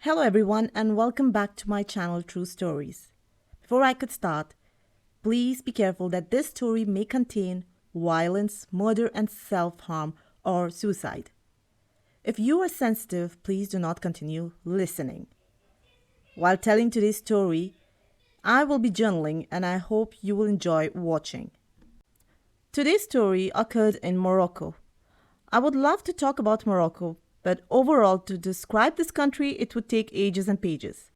Hello everyone and welcome back to my channel True Stories. Before I could start, please be careful that this story may contain violence, murder and self-harm or suicide. If you are sensitive, please do not continue listening. While telling today's story, I will be journaling and I hope you will enjoy watching. Today's story occurred in Morocco. I would love to talk about Morocco, but overall, to describe this country, it would take ages and pages.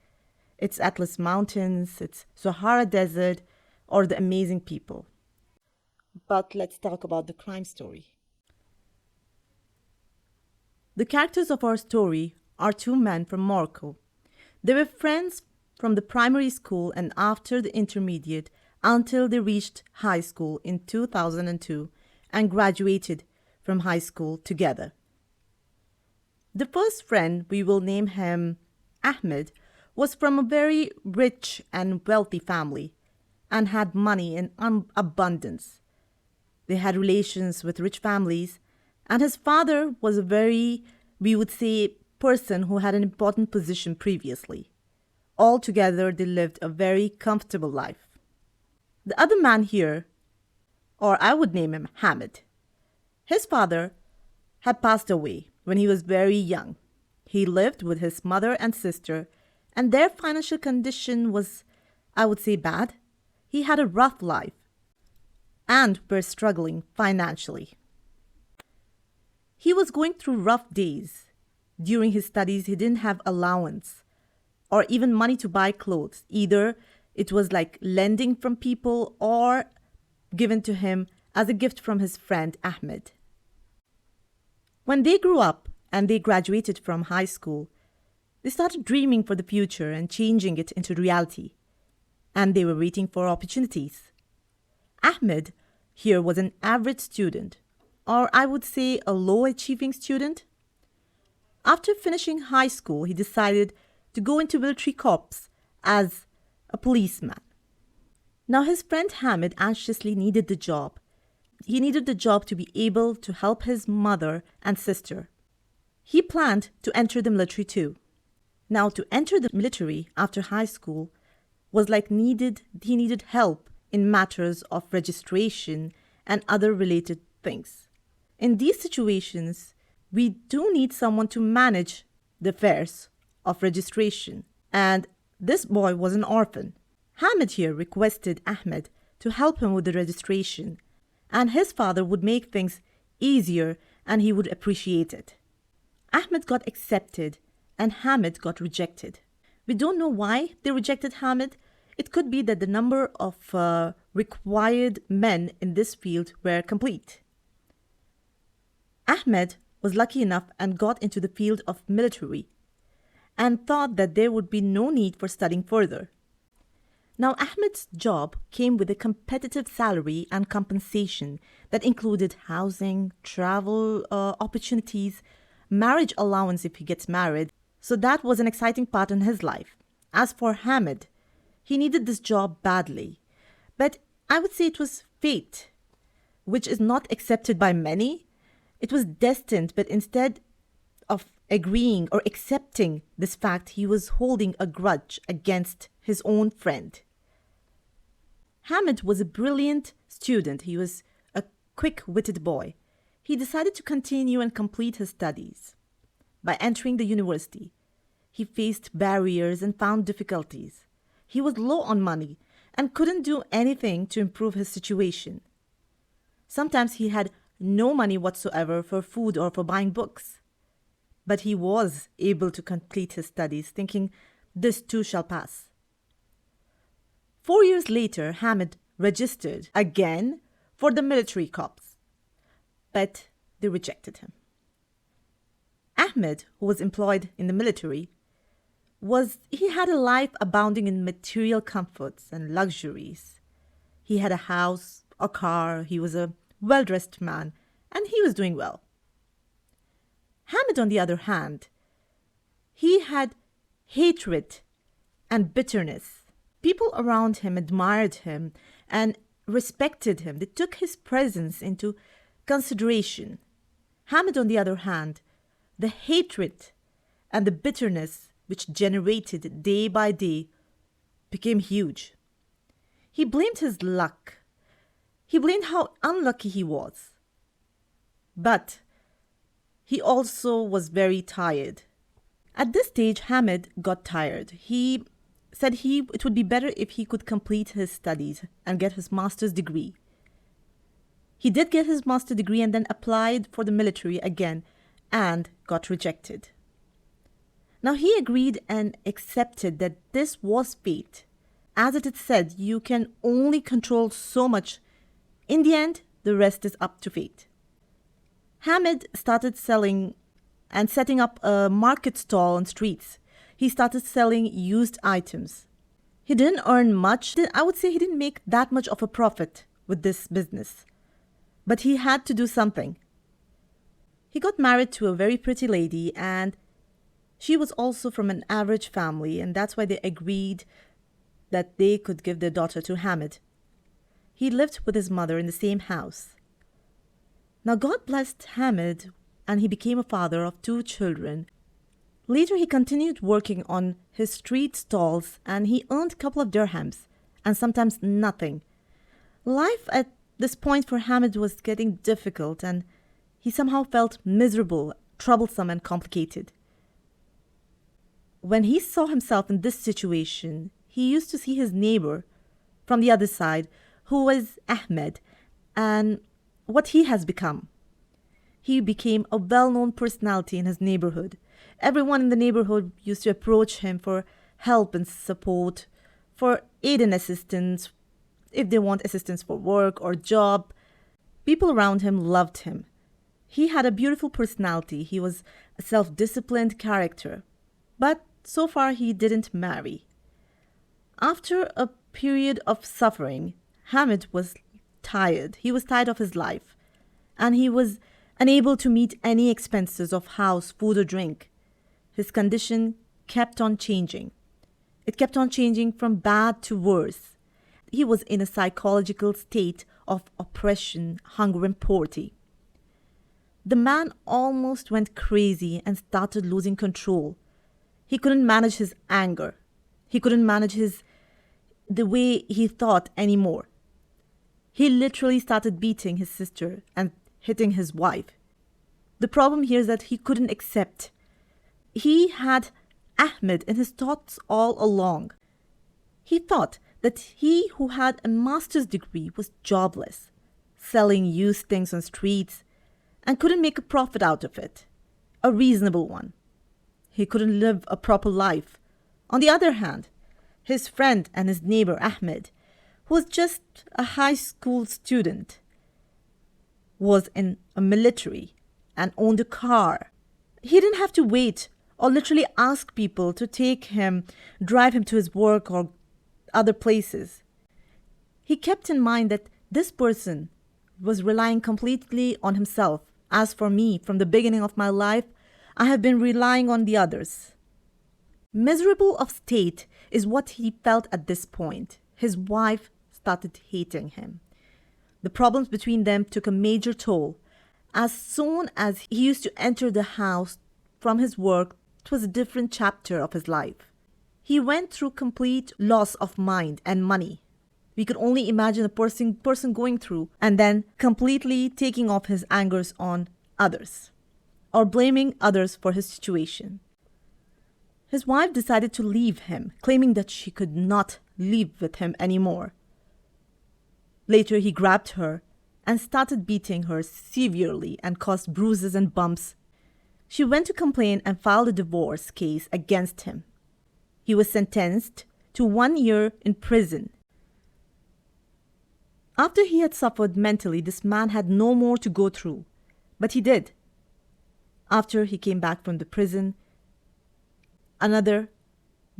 Its Atlas Mountains, its Sahara Desert, or the amazing people. But let's talk about the crime story. The characters of our story are two men from Morocco. They were friends from the primary school and after the intermediate until they reached high school in 2002 and graduated from high school together. The first friend, we will name him Ahmed, was from a very rich and wealthy family and had money in abundance. They had relations with rich families, and his father was a very, we would say, person who had an important position previously. Altogether, they lived a very comfortable life. The other man here, or I would name him Hamid, his father had passed away when he was very young. He lived with his mother and sister, and their financial condition was, I would say, bad. He had a rough life and were struggling financially. He was going through rough days. During his studies, he didn't have allowance or even money to buy clothes. Either it was like lending from people or given to him as a gift from his friend Ahmed. When they grew up and they graduated from high school, they started dreaming for the future and changing it into reality. And they were waiting for opportunities. Ahmed here was an average student, or I would say a low-achieving student. After finishing high school, he decided to go into military corps as a policeman. Now his friend Hamid anxiously needed the job. He needed the job to be able to help his mother and sister. He planned to enter the military too. Now, to enter the military after high school was like he needed help in matters of registration and other related things. In these situations, we do need someone to manage the affairs of registration, and this boy was an orphan. Hamid here requested Ahmed to help him with the registration, and his father would make things easier and he would appreciate it. Ahmed got accepted and Hamid got rejected. We don't know why they rejected Hamid. It could be that the number of required men in this field were complete. Ahmed was lucky enough and got into the field of military and thought that there would be no need for studying further. Now, Ahmed's job came with a competitive salary and compensation that included housing, travel opportunities, marriage allowance if he gets married. So that was an exciting part in his life. As for Hamid, he needed this job badly. But I would say it was fate, which is not accepted by many. It was destined, but instead of agreeing or accepting this fact, he was holding a grudge against his own friend. Hamid was a brilliant student. He was a quick-witted boy. He decided to continue and complete his studies. By entering the university, he faced barriers and found difficulties. He was low on money and couldn't do anything to improve his situation. Sometimes he had no money whatsoever for food or for buying books. But he was able to complete his studies, thinking, this too shall pass. 4 years later, Hamid registered again for the military corps, but they rejected him. Ahmed, who was employed in the military, he had a life abounding in material comforts and luxuries. He had a house, a car, he was a well-dressed man, and he was doing well. Hamid, on the other hand, he had hatred and bitterness. People around him admired him and respected him. They took his presence into consideration. Hamid, on the other hand, the hatred and the bitterness which generated day by day, became huge. He blamed his luck. He blamed how unlucky he was. But he also was very tired. At this stage, Hamid got tired. He said it would be better if he could complete his studies and get his master's degree. He did get his master's degree and then applied for the military again and got rejected. Now he agreed and accepted that this was fate. As it is said, you can only control so much. In the end, the rest is up to fate. Hamid started selling and setting up a market stall on streets. He started selling used items. He didn't earn much. I would say he didn't make that much of a profit with this business. But he had to do something. He got married to a very pretty lady, and she was also from an average family, and that's why they agreed that they could give their daughter to Hamid. He lived with his mother in the same house. Now God blessed Hamid, and he became a father of 2 children. Later he continued working on his street stalls, and he earned a couple of dirhams, and sometimes nothing. Life at this point for Hamid was getting difficult, and he somehow felt miserable, troublesome, and complicated. When he saw himself in this situation, he used to see his neighbor from the other side, who was Ahmed, and what he has become. He became a well-known personality in his neighborhood. Everyone in the neighborhood used to approach him for help and support, for aid and assistance, if they want assistance for work or job. People around him loved him. He had a beautiful personality. He was a self-disciplined character. But so far he didn't marry. After a period of suffering, Hamid was tired. He was tired of his life, and he was unable to meet any expenses of house, food, or drink. His condition kept on changing. It kept on changing from bad to worse. He was in a psychological state of oppression, hunger, and poverty. The man almost went crazy and started losing control. He couldn't manage his anger. He couldn't manage the way he thought anymore. He literally started beating his sister and hitting his wife. The problem here is that he couldn't accept. He had Ahmed in his thoughts all along. He thought that he who had a master's degree was jobless, selling used things on streets, and couldn't make a profit out of it, a reasonable one. He couldn't live a proper life. On the other hand, his friend and his neighbor Ahmed, who was just a high school student, was in a military and owned a car. He didn't have to wait or literally ask people to take him, drive him to his work or other places. He kept in mind that this person was relying completely on himself. As for me, from the beginning of my life, I have been relying on the others. Miserable of state is what he felt at this point. His wife started hating him. The problems between them took a major toll. As soon as he used to enter the house from his work, it was a different chapter of his life. He went through complete loss of mind and money. We could only imagine a person going through and then completely taking off his angers on others or blaming others for his situation. His wife decided to leave him, claiming that she could not live with him anymore. Later, he grabbed her and started beating her severely and caused bruises and bumps. She went to complain and filed a divorce case against him. He was sentenced to 1 year in prison. After he had suffered mentally, this man had no more to go through, but he did. After he came back from the prison, another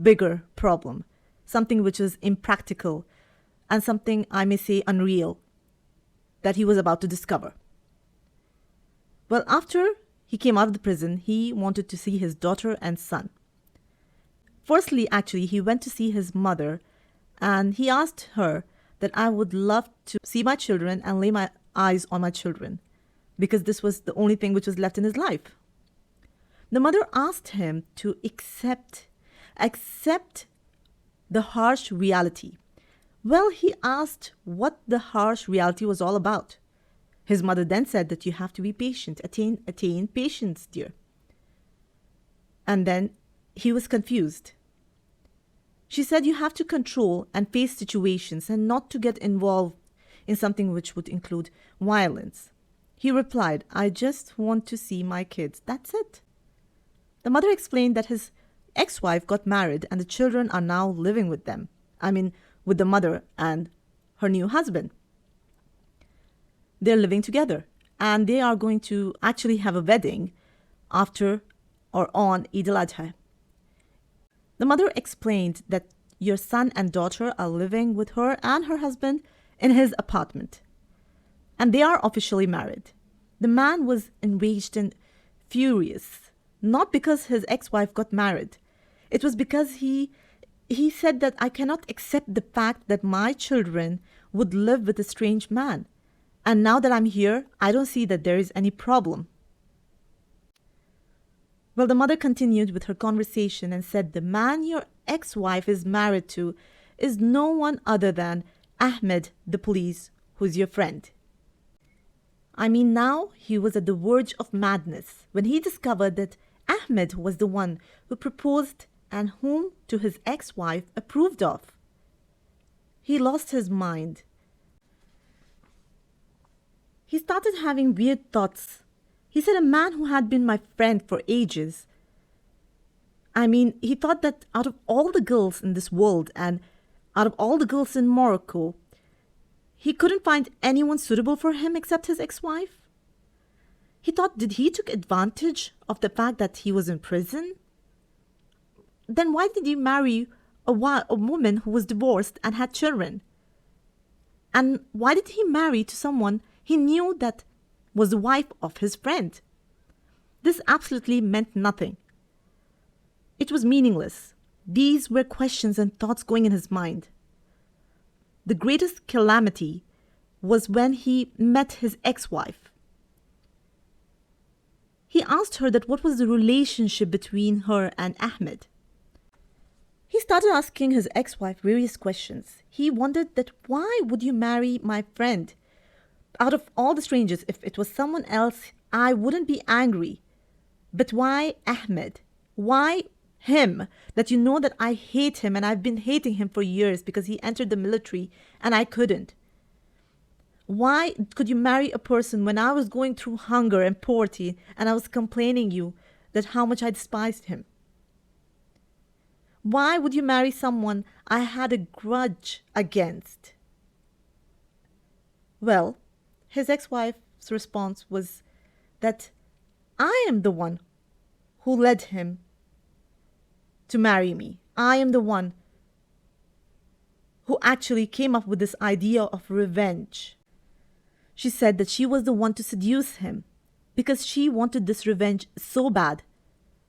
bigger problem, something which was impractical and something I may say unreal, that he was about to discover. Well, after he came out of the prison, he wanted to see his daughter and son. Firstly, actually, he went to see his mother and he asked her that I would love to see my children and lay my eyes on my children because this was the only thing which was left in his life. The mother asked him to accept accept the harsh reality. Well, he asked what the harsh reality was all about. His mother then said that you have to be patient, attain patience, dear. And then he was confused. She said you have to control and face situations and not to get involved in something which would include violence. He replied, I just want to see my kids. That's it. The mother explained that his ex-wife got married and the children are now living with them. With the mother and her new husband. They're living together and they are going to actually have a wedding after or on Eid al-Adha. The mother explained that your son and daughter are living with her and her husband in his apartment. And they are officially married. The man was enraged and furious, not because his ex-wife got married. It was because he said that I cannot accept the fact that my children would live with a strange man. And now that I'm here, I don't see that there is any problem. Well, the mother continued with her conversation and said the man your ex-wife is married to is no one other than Ahmed, the police, who's your friend. Now he was at the verge of madness when he discovered that Ahmed was the one who proposed and whom to his ex-wife approved of. He lost his mind. He started having weird thoughts. He said a man who had been my friend for ages. He thought that out of all the girls in this world and out of all the girls in Morocco, he couldn't find anyone suitable for him except his ex-wife. He thought, did he took advantage of the fact that he was in prison? Then why did he marry a woman who was divorced and had children? And why did he marry to someone he knew that was the wife of his friend? This absolutely meant nothing. It was meaningless. These were questions and thoughts going in his mind. The greatest calamity was when he met his ex-wife. He asked her that what was the relationship between her and Ahmed. He started asking his ex-wife various questions. He wondered that why would you marry my friend? Out of all the strangers, if it was someone else, I wouldn't be angry. But why Ahmed? Why him? That you know that I hate him and I've been hating him for years because he entered the military and I couldn't. Why could you marry a person when I was going through hunger and poverty and I was complaining you that how much I despised him? Why would you marry someone I had a grudge against? Well, his ex-wife's response was that I am the one who led him to marry me. I am the one who actually came up with this idea of revenge. She said that she was the one to seduce him because she wanted this revenge so bad.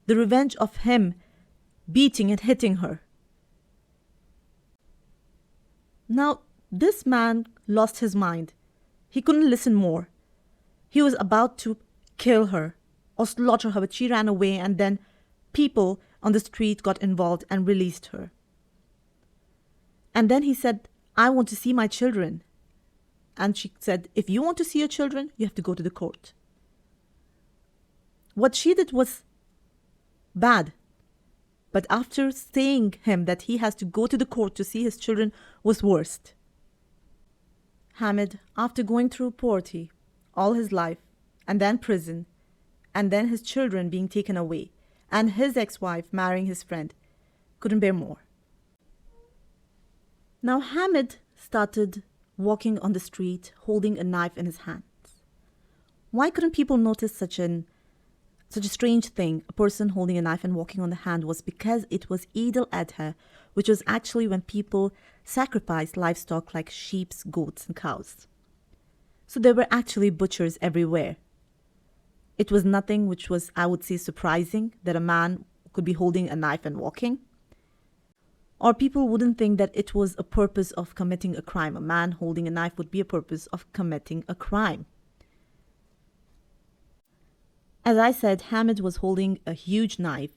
The revenge of him beating and hitting her. Now, this man lost his mind. He couldn't listen more. He was about to kill her or slaughter her, but she ran away and then people on the street got involved and released her. And then he said, I want to see my children. And she said, if you want to see your children, you have to go to the court. What she did was bad. But after saying him that he has to go to the court to see his children was worst. Hamid, after going through poverty all his life, and then prison, and then his children being taken away, and his ex-wife marrying his friend, couldn't bear more. Now Hamid started walking on the street holding a knife in his hands. Why couldn't people notice such a strange thing, a person holding a knife and walking on the hand? Was because it was Eid al-Adha, which was actually when people sacrificed livestock like sheep, goats, and cows. So there were actually butchers everywhere. It was nothing which was, I would say, surprising that a man could be holding a knife and walking. Or people wouldn't think that it was a purpose of committing a crime. A man holding a knife would be a purpose of committing a crime. As I said, Hamid was holding a huge knife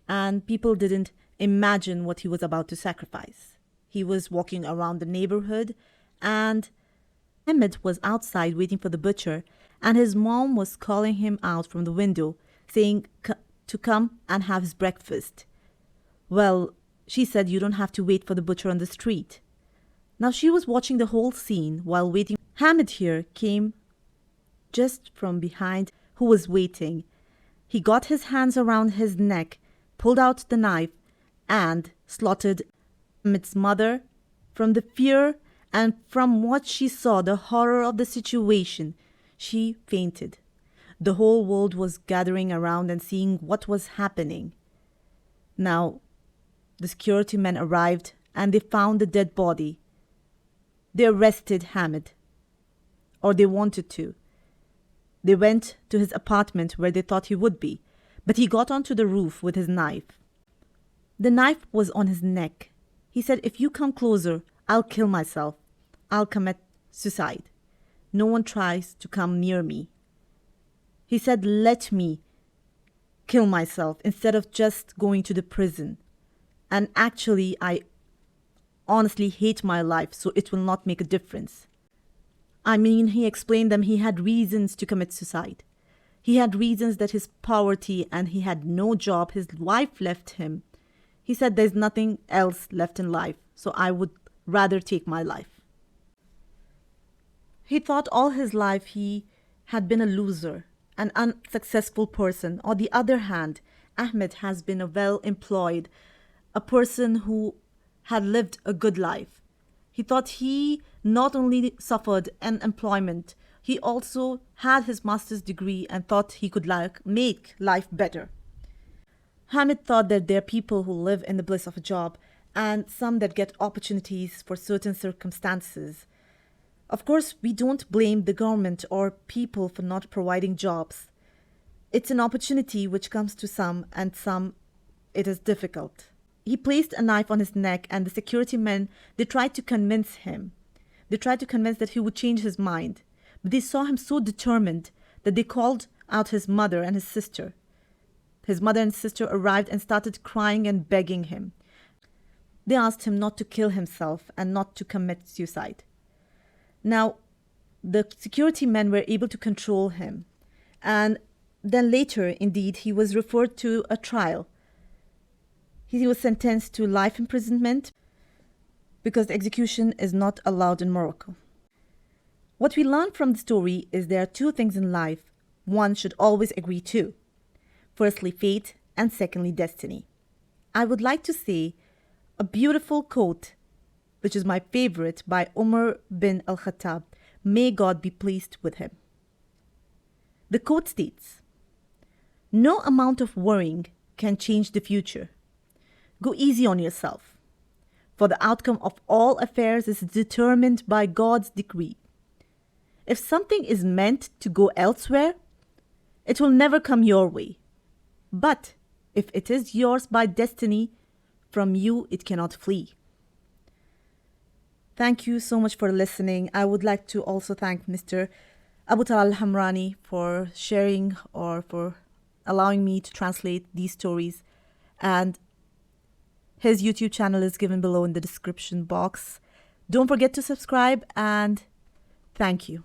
and people didn't Imagine what he was about to sacrifice. He was walking around the neighborhood, and Emmett was outside waiting for the butcher, and his mom was calling him out from the window, saying to come and have his breakfast. Well, she said you don't have to wait for the butcher on the street. Now she was watching the whole scene while waiting. Hamid here came just from behind who was waiting. He got his hands around his neck, pulled out the knife, and slaughtered Hamid's mother. From the fear and from what she saw, the horror of the situation, she fainted. The whole world was gathering around and seeing what was happening. Now, the security men arrived and they found the dead body. They arrested Hamid, or they wanted to. They went to his apartment where they thought he would be, but he got onto the roof with his knife. The knife was on his neck. He said, "If you come closer, I'll kill myself. I'll commit suicide. No one tries to come near me." He said, "Let me kill myself instead of just going to the prison. And actually, I honestly hate my life, so it will not make a difference." I mean, he explained them he had reasons to commit suicide. He had reasons that his poverty and he had no job. His wife left him. He said there's nothing else left in life, so I would rather take my life. He thought all his life he had been a loser, an unsuccessful person. On the other hand, Ahmed has been a well-employed, a person who had lived a good life. He thought he not only suffered unemployment, he also had his master's degree and thought he could make life better. Hamid thought that there are people who live in the bliss of a job and some that get opportunities for certain circumstances. Of course, we don't blame the government or people for not providing jobs. It's an opportunity which comes to some, and some it is difficult. He placed a knife on his neck, and the security men, they tried to convince him. They tried to convince that he would change his mind. But they saw him so determined that they called out his mother and his sister. His mother and sister arrived and started crying and begging him. They asked him not to kill himself and not to commit suicide. Now, the security men were able to control him. And then later, indeed, he was referred to a trial. He was sentenced to life imprisonment because execution is not allowed in Morocco. What we learn from the story is there are two things in life one should always agree to. Firstly, fate, and secondly, destiny. I would like to say a beautiful quote, which is my favorite, by Umar bin al-Khattab. May God be pleased with him. The quote states, "No amount of worrying can change the future. Go easy on yourself, for the outcome of all affairs is determined by God's decree. If something is meant to go elsewhere, it will never come your way. But if it is yours by destiny, from you it cannot flee." Thank you so much for listening. I would like to also thank Mr. Abu Talal Hamrani for sharing or for allowing me to translate these stories. And his YouTube channel is given below in the description box. Don't forget to subscribe, and thank you.